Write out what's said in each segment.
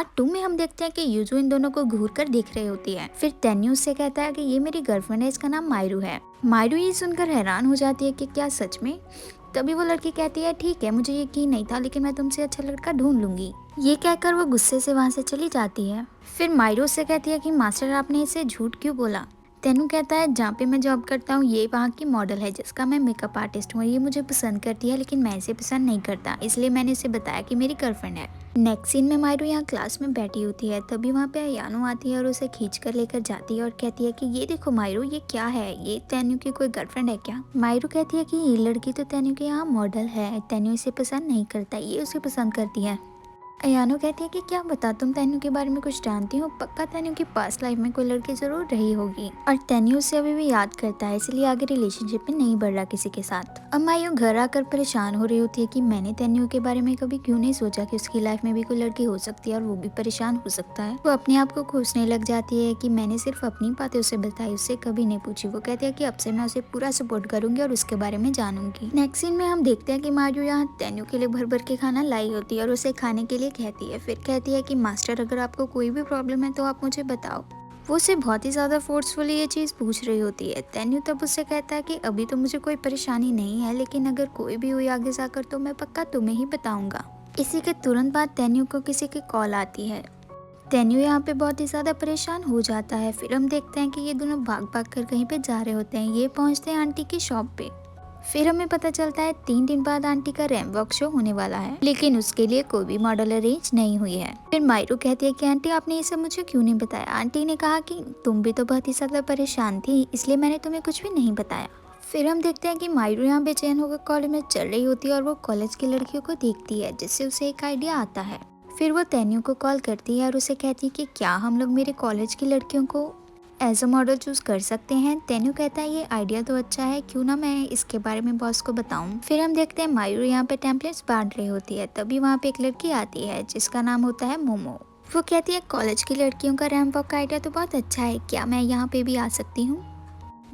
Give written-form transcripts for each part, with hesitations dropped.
Part 2 में हम देखते हैं कि यूजू इन दोनों को घूर कर देख रही होती है। फिर तेन्यू उससे कहता है कि ये मेरी गर्लफ्रेंड है, इसका नाम मायरू है। मायरू ये सुनकर हैरान हो जाती है कि क्या सच में। तभी वो लड़की कहती है ठीक है, मुझे यकीन नहीं था, लेकिन मैं तुमसे अच्छा लड़का ढूंढ लूंगी। ये कहकर वो गुस्से से वहाँ से चली जाती है। फिर मायरू से कहती है कि मास्टर आपने इसे झूठ क्यों बोला। तेनू कहता है जहाँ पे मैं जॉब करता हूँ ये वहाँ की मॉडल है जिसका मैं मेकअप आर्टिस्ट हूँ। ये मुझे पसंद करती है लेकिन मैं इसे पसंद नहीं करता, इसलिए मैंने इसे बताया कि मेरी गर्लफ्रेंड है। नेक्स्ट सीन में मायरू यहाँ क्लास में बैठी होती है। तभी वहाँ पे अयानो आती है और उसे खींच कर लेकर जाती है और कहती है कि ये देखो मायरू, ये क्या है, ये तेन्यू की कोई गर्लफ्रेंड है क्या। मायरू कहती है कि ये लड़की तो तेन्यू के यहाँ मॉडल है, तेन्यू इसे पसंद नहीं करता, ये उसे पसंद करती है। अयानो कहती है कि क्या बता, तुम तेन्यू के बारे में कुछ जानती हो, पक्का तेन्यू की पास्ट लाइफ में कोई लड़की जरूर रही होगी और तेन्यू उसे अभी भी याद करता है, इसलिए आगे रिलेशनशिप में नहीं बढ़ रहा किसी के साथ। अब मायू घर आकर परेशान हो रही होती है कि मैंने तेन्यू के बारे में कभी क्यों नहीं सोचा कि उसकी लाइफ में भी कोई लड़की हो सकती है और वो भी परेशान हो सकता है। वो अपने आप को कोसने लग जाती है कि मैंने सिर्फ अपनी बातें उसे बताई, उससे कभी नहीं पूछी। वो कहती है कि अब से मैं उसे पूरा सपोर्ट करूंगी और उसके बारे में जानूंगी। नेक्स्ट सीन में हम देखते हैं कि मायू यहाँ तेन्यू के लिए भर भर के खाना लाई होती है और उसे खाने के लिए कहती है। फिर कहती है कि मास्टर अगर आपको कोई भी प्रॉब्लम है तो आप मुझे बताओ। वो उसे बहुत ही ज्यादा फोर्सफुली ये चीज पूछ रही होती है। तेन्यू तब उससे कहता है कि अभी तो मुझे कोई परेशानी नहीं है, लेकिन अगर कोई भी हुई आगे जाकर तो मैं पक्का तुम्हें ही बताऊंगा। इसी के तुरंत बाद तेन्यू को किसी की कॉल आती है। तेन्यू यहाँ पे बहुत ही ज्यादा परेशान हो जाता है। फिर हम देखते हैं कि ये दोनों भाग भाग कर कहीं पे जा रहे होते हैं। ये पहुंचते हैं आंटी की शॉप पे। फिर हमें पता चलता है 3 दिन बाद आंटी का रैंप वॉक शो होने वाला है, लेकिन उसके लिए कोई भी मॉडल अरेंज नहीं हुई है। फिर मायरू कहती है कि आंटी आपने ये सब मुझे क्यों नहीं बताया। आंटी ने कहा कि तुम भी तो बहुत ही ज्यादा परेशान थी, इसलिए मैंने तुम्हें कुछ भी नहीं बताया। फिर हम देखते हैं कि मायरू यहाँ बेचैन होकर कॉलेज में चल रही होती है और वो कॉलेज की लड़कियों को देखती है, जिससे उसे एक आइडिया आता है। फिर वो तेन्यू को कॉल करती है और उसे कहती है कि क्या हम लोग मेरे कॉलेज की लड़कियों को एज अ मॉडल चूज कर सकते हैं। तेन्यू कहता है ये आइडिया तो अच्छा है, क्यों ना मैं इसके बारे में बॉस को बताऊं। फिर हम देखते हैं मायरू यहाँ पे टेम्पलेट्स बांट रही होती है। तभी वहाँ पे एक लड़की आती है जिसका नाम होता है मोमो। वो कहती है कॉलेज की लड़कियों का रैंप वॉक का आइडिया तो बहुत अच्छा है, क्या मैं यहाँ पे भी आ सकती हूँ।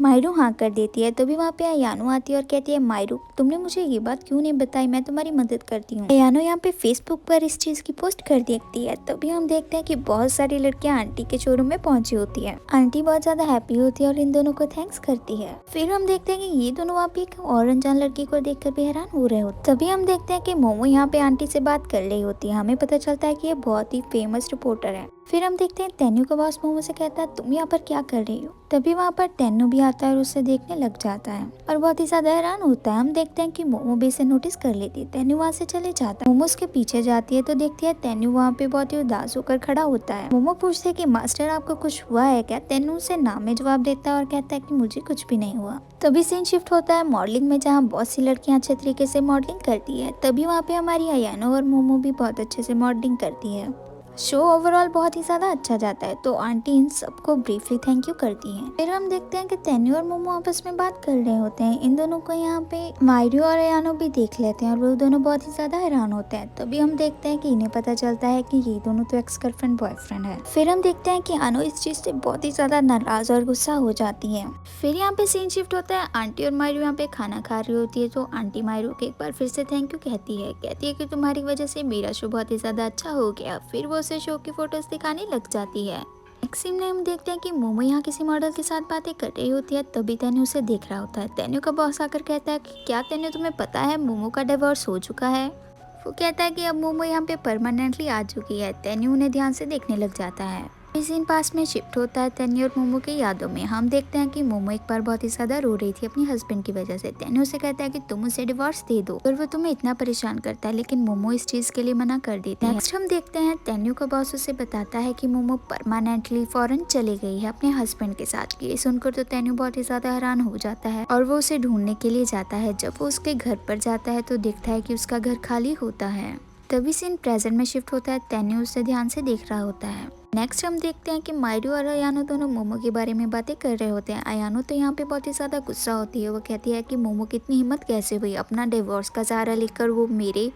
मायरू हाँ कर देती है। तभी वहाँ पे अयानो आती है और कहती है मायरू तुमने मुझे ये बात क्यों नहीं बताई, मैं तुम्हारी मदद करती हूँ। अयानो यहाँ पे फेसबुक पर इस चीज की पोस्ट कर देती है। तभी हम देखते हैं कि बहुत सारी लड़कियां आंटी के शोरूम में पहुंची होती है। आंटी बहुत ज्यादा हैप्पी होती है और इन दोनों को थैंक्स करती है। फिर हम देखते हैं कि ये दोनों वहाँ पे एक और अनजान लड़की को देखकर भी हैरान हो रहे होते। तभी हम देखते हैं कि मोमो यहाँ पे आंटी से बात कर रही होती है। हमें पता चलता है कि ये बहुत ही फेमस रिपोर्टर है। फिर हम देखते हैं तेन्यू का बॉस मोमो से कहता है तुम यहाँ पर क्या कर रही हो। तभी वहाँ पर तेन्यू भी आता है और उसे देखने लग जाता है और बहुत ही ज्यादा हैरान होता है। हम देखते हैं कि मोमो भी इसे नोटिस कर लेती है। तेन्यू वहाँ से चले जाता है। मोमो उसके पीछे जाती है तो देखती है तेन्यू वहाँ पे बहुत ही उदास होकर खड़ा होता है। मोमो पूछते है कि मास्टर आपको कुछ हुआ है क्या। तेन्यू उसे ना में जवाब देता है और कहता है कि मुझे कुछ भी नहीं हुआ। तभी सीन शिफ्ट होता है मॉडलिंग में, जहाँ बहुत सी लड़कियां अच्छे तरीके से मॉडलिंग करती है। तभी वहाँ पे हमारी अयानो और मोमो भी बहुत अच्छे से मॉडलिंग करती है। शो ओवरऑल बहुत ही ज्यादा अच्छा जाता है, तो आंटी इन सबको ब्रीफली थैंक यू करती हैं। फिर हम देखते हैं कि तेन्यू और मोमो आपस में बात कर रहे होते हैं। इन दोनों को यहाँ पे मायरू और अयानो भी देख लेते हैं और वो दोनों बहुत ही ज्यादा हैरान होते हैं। तभी हम देखते हैं कि इन्हें पता चलता है कि ये दोनों तो एक्स गर्लफ्रेंड बॉयफ्रेंड है। फिर हम देखते हैं कि अनु इस चीज से बहुत ही ज्यादा नाराज और गुस्सा हो जाती है। फिर यहाँ पे सीन शिफ्ट होता है आंटी और मायरू यहाँ पे खाना खा रही होती है। तो आंटी मायरू के एक बार फिर से थैंक यू कहती है कि तुम्हारी वजह से मेरा शो बहुत ही ज्यादा अच्छा हो गया। फिर वो उसे शो की फोटोज दिखाने लग जाती है। नेक्स्ट सीन में हम देखते हैं कि मोमो यहाँ किसी मॉडल के साथ बातें कर रही होती है। तभी तेन्यू उसे देख रहा होता है। तेन्यू का बॉस आकर कहता है कि क्या तेन्यू तुम्हें पता है मोमो का डिवोर्स हो चुका है। वो कहता है कि अब मोमो यहाँ पे परमानेंटली आ चुकी है। तेन्यू उन्हें ध्यान से देखने लग जाता है। इस सीन पास में शिफ्ट होता है तेन्यू और मोमो की यादों में। हम देखते हैं कि मोमो एक बार बहुत ही ज्यादा रो रही थी अपने हस्बैंड की वजह से। तेन्यू से कहता है कि तुम उसे डिवोर्स दे दो और वो तुम्हें इतना परेशान करता है, लेकिन मोमो इस चीज के लिए मना कर देती है। नेक्स्ट हम देखते हैं तेन्यू का बॉस उसे बताता है कि मोमो परमानेंटली फॉरेन चली गई है अपने हस्बैंड के साथ। ये सुनकर तो तेन्यू बहुत ही ज्यादा हैरान हो जाता है और वो उसे ढूंढने के लिए जाता है। जब वो उसके घर पर जाता है तो देखता है कि उसका घर खाली होता है। तभी सीन प्रेजेंट में शिफ्ट होता है। तेन्यू उसे ध्यान से देख रहा होता है। नेक्स्ट हम देखते हैं कि मायरू और अयानो दोनों मोमो के बारे में बातें कर रहे होते हैं। अयानो तो यहाँ पे बहुत ही ज्यादा गुस्सा होती है। वो कहती है कि मोमो की इतनी हिम्मत कैसे हुई, अपना डिवोर्स का सहारा लेकर वो मेरे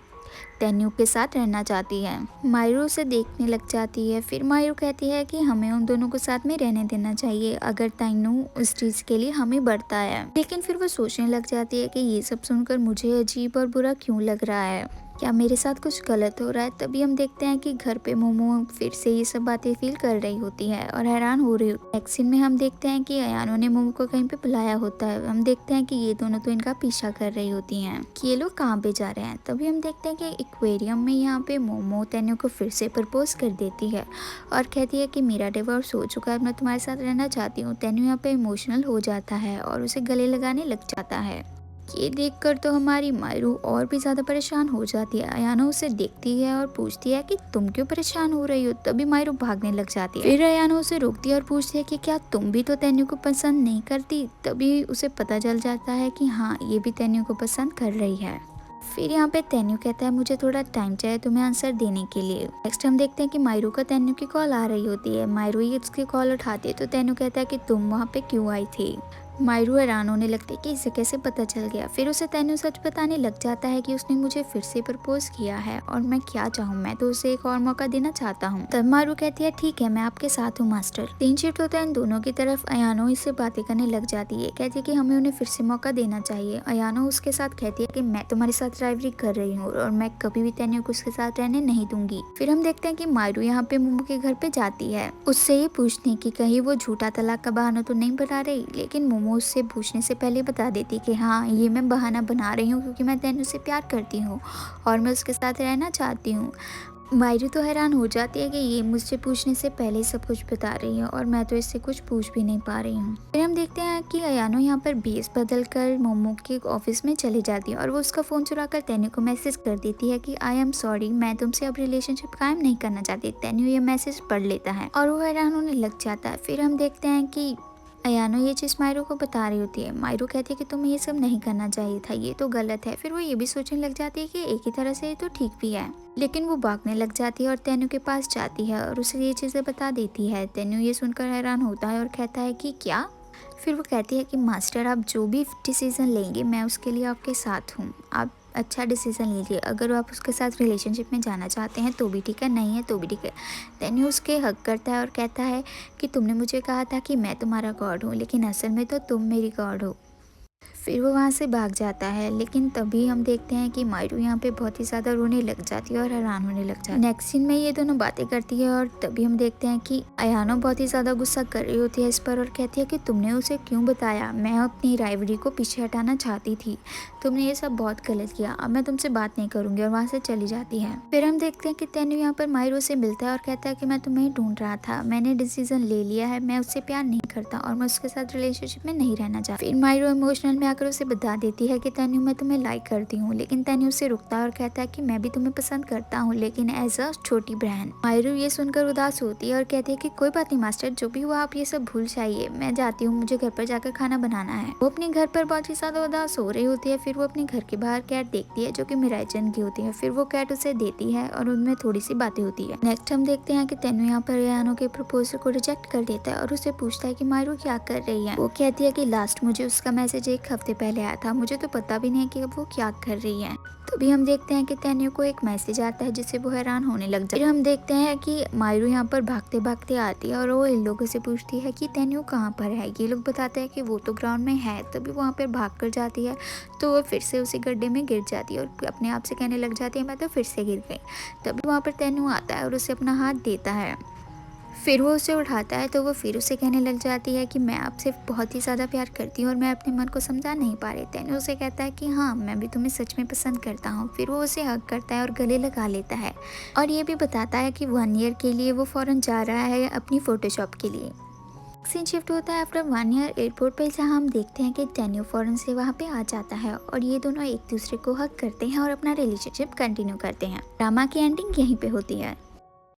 तेन्यू के साथ रहना चाहती है। मायरू उसे देखने लग जाती है। फिर मायरू कहती है कि हमें उन दोनों को साथ में रहने देना चाहिए अगर तेन्यू उस चीज के लिए हमें बढ़ता है। लेकिन फिर वो सोचने लग जाती है कि ये सब सुनकर मुझे अजीब और बुरा क्यों लग रहा है। क्या मेरे साथ कुछ गलत हो रहा है? तभी हम देखते हैं कि घर पे मोमो फिर से ये सब बातें फील कर रही होती है और हैरान हो रही होती है। नेक्स्ट सीन में हम देखते हैं कि अयानो ने मोमो को कहीं पे बुलाया होता है। हम देखते हैं कि ये दोनों तो इनका पीछा कर रही होती हैं कि ये लोग कहाँ पे जा रहे हैं। तभी हम देखते हैं कि एक्वेरियम में यहाँ पे मोमो तेन्यू को फिर से प्रपोज कर देती है और कहती है कि मेरा डिवोर्स हो चुका है, मैं तुम्हारे साथ रहना चाहती हूँ। तेन्यू यहाँ पे इमोशनल हो जाता है और उसे गले लगाने लग जाता है। ये देखकर तो हमारी मायरू और भी ज्यादा परेशान हो जाती है। अयानो उसे देखती है और पूछती है कि तुम क्यों परेशान हो रही हो। तभी मायरू भागने लग जाती है। फिर अयानो उसे रोकती है और पूछती है कि क्या तुम भी तो तेन्यू को पसंद नहीं करती। तभी उसे पता चल जाता है कि हाँ, ये भी तेन्यू को पसंद कर रही है। फिर यहाँ पे तेन्यू कहता है मुझे थोड़ा टाइम चाहिए तुम्हें आंसर देने के लिए। नेक्स्ट हम देखते हैं कि मायरू का तेन्यू की कॉल आ रही होती है। मायरू ये उसकी कॉल उठाती है तो तेन्यू कहता है कि तुम वहाँ पे क्यों आई थी। मायरू हैरान होने लगती है कि इसे कैसे पता चल गया। फिर उसे तेन्यू सच बताने लग जाता है कि उसने मुझे फिर से प्रपोज किया है और मैं क्या चाहूँ, मैं तो उसे एक और मौका देना चाहता हूँ। तब मायरू कहती है ठीक है, मैं आपके साथ हूँ मास्टर। सीन शिफ्ट होता है इन दोनों की तरफ। अयानो इससे बातें करने लग जाती है, कहती है कि हमें उन्हें फिर से मौका देना चाहिए। अयानो उसके साथ कहती है कि मैं तुम्हारे साथ राइवरी कर रही हूँ और मैं कभी भी तेन्यू को उसके साथ रहने नहीं दूंगी। फिर हम देखते हैं कि मायरू यहाँ पे मोमो के घर पे जाती है उससे ये पूछने की कहीं वो झूठा तलाक का बहाना तो नहीं बना रही, लेकिन मोमो उससे पूछने से पहले बता देती कि हाँ, ये मैं बहाना बना रही हूँ क्योंकि मैं तेन्यू से प्यार करती हूँ और मैं उसके साथ रहना चाहती हूँ। मायरू तो हैरान हो जाती है कि ये मुझसे पूछने से पहले ही सब कुछ बता रही है और मैं तो इससे कुछ पूछ भी नहीं पा रही हूँ। फिर हम देखते हैं कि अयानो यहाँ पर बेस बदल कर मोमो के ऑफिस में चली जाती है और वो उसका फोन चुरा कर तेन्यू को मैसेज कर देती है कि आई एम सॉरी, मैं तुमसे अब रिलेशनशिप कायम नहीं करना चाहती। तेन्यू ये मैसेज पढ़ लेता है और वो हैरान होने लग जाता है। फिर हम देखते हैं कि अयानो ये चीज़ मायरू को बता रही होती है। मायरू कहती है कि तुम्हें ये सब नहीं करना चाहिए था, ये तो गलत है। फिर वो ये भी सोचने लग जाती है कि एक ही तरह से ये तो ठीक भी है, लेकिन वो भागने लग जाती है और तेन्यू के पास जाती है और उसे ये चीज़ें बता देती है। तेन्यू ये सुनकर हैरान होता है और कहता है कि क्या। फिर वो कहती है कि मास्टर, आप जो भी डिसीज़न लेंगे मैं उसके लिए आपके साथ हूँ। आप अच्छा डिसीज़न लीजिए। अगर आप उसके साथ रिलेशनशिप में जाना चाहते हैं तो भी ठीक है, नहीं है तो भी ठीक है। तेन्यू उसके हक करता है और कहता है कि तुमने मुझे कहा था कि मैं तुम्हारा गॉड हूँ, लेकिन असल में तो तुम मेरी गॉड हो। फिर वो वहाँ से भाग जाता है, लेकिन तभी हम देखते हैं कि मायरू यहाँ पे बहुत ही ज़्यादा रोने लग जाती है और हैरान होने लग जाती है। नेक्स्ट सीन में ये दोनों बातें करती है और तभी हम देखते हैं कि अयानो बहुत ही ज़्यादा गुस्सा कर रही होती है इस पर और कहती है कि तुमने उसे क्यों बताया, मैं अपनी राइवरी को पीछे हटाना चाहती थी, तुमने ये सब बहुत गलत किया, अब मैं तुमसे बात नहीं करूंगी, और वहाँ से चली जाती है। फिर हम देखते हैं कि तेन्यू यहाँ पर मायरू से मिलता है और कहता है कि मैं तुम्हें ढूंढ रहा था, मैंने डिसीजन ले लिया है, मैं उससे प्यार नहीं करता और मैं उसके साथ रिलेशनशिप में नहीं रहना चाहती। फिर मायरू इमोशनल में आकर उसे बता देती है कि तेन्यू, मैं तुम्हें लाइक करती हूँ, लेकिन तेन्यू उसे रुकता है और कहता है कि मैं भी तुम्हें पसंद करता हूँ, लेकिन एज अ छोटी बहन। मायरू ये सुनकर उदास होती है और कहती है कि कोई बात नहीं मास्टर, जो भी हुआ आप ये सब भूल जाइए, मैं जाती हूँ, मुझे घर पर जाकर खाना बनाना है। वो अपने घर पर बहुत ही ज्यादा उदास हो रही होती है। फिर वो अपने घर के बाहर कैट देखती है जो कि मिराइचन की होती है। फिर वो कैट उसे देती है और उनमें थोड़ी सी बातें होती है। नेक्स्ट हम देखते हैं कि तेन्यू यहाँ पर अयानो के प्रपोजल को रिजेक्ट कर देता है और उसे पूछता है कि मायरू क्या कर रही है। वो कहती है कि लास्ट मुझे उसका मैसेज 1 हफ्ते पहले आया था, मुझे तो पता भी नहीं कि वो क्या कर रही है। तभी हम देखते हैं कि तेन्यू को एक मैसेज आता है जिससे वो हैरान होने लग जाता है। फिर हम देखते हैं कि मायरू यहाँ पर भागते भागते आती है और वो इन लोगों से पूछती है कि तेन्यू कहाँ पर है। ये लोग बताते हैं कि वो तो ग्राउंड में है। तभी वहाँ पर भाग कर जाती है तो वो फिर से उसी गड्ढे में गिर जाती है और अपने आप से कहने लग जाती है मैं तो फिर से गिर गई। तभी वहाँ पर तेन्यू आता है और उसे अपना हाथ देता है। फिर वो उसे उठाता है तो वो फिर उसे कहने लग जाती है कि मैं आपसे बहुत ही ज़्यादा प्यार करती हूँ और मैं अपने मन को समझा नहीं पा रही। तेन्यू उसे कहता है कि हाँ, मैं भी तुम्हें सच में पसंद करता हूँ। फिर वो उसे हग करता है और गले लगा लेता है और ये भी बताता है कि 1 ईयर के लिए वो फॉरेन जा रहा है अपनी फोटोशॉप के लिए। सीन शिफ्ट होता है आफ्टर 1 ईयर एयरपोर्ट पे, जहाँ हम देखते हैं कि तेन्यू फॉरेन से वहाँ पे आ जाता है और ये दोनों एक दूसरे को हग करते हैं और अपना रिलेशनशिप कंटिन्यू करते हैं। ड्रामा की एंडिंग यहीं पे होती है।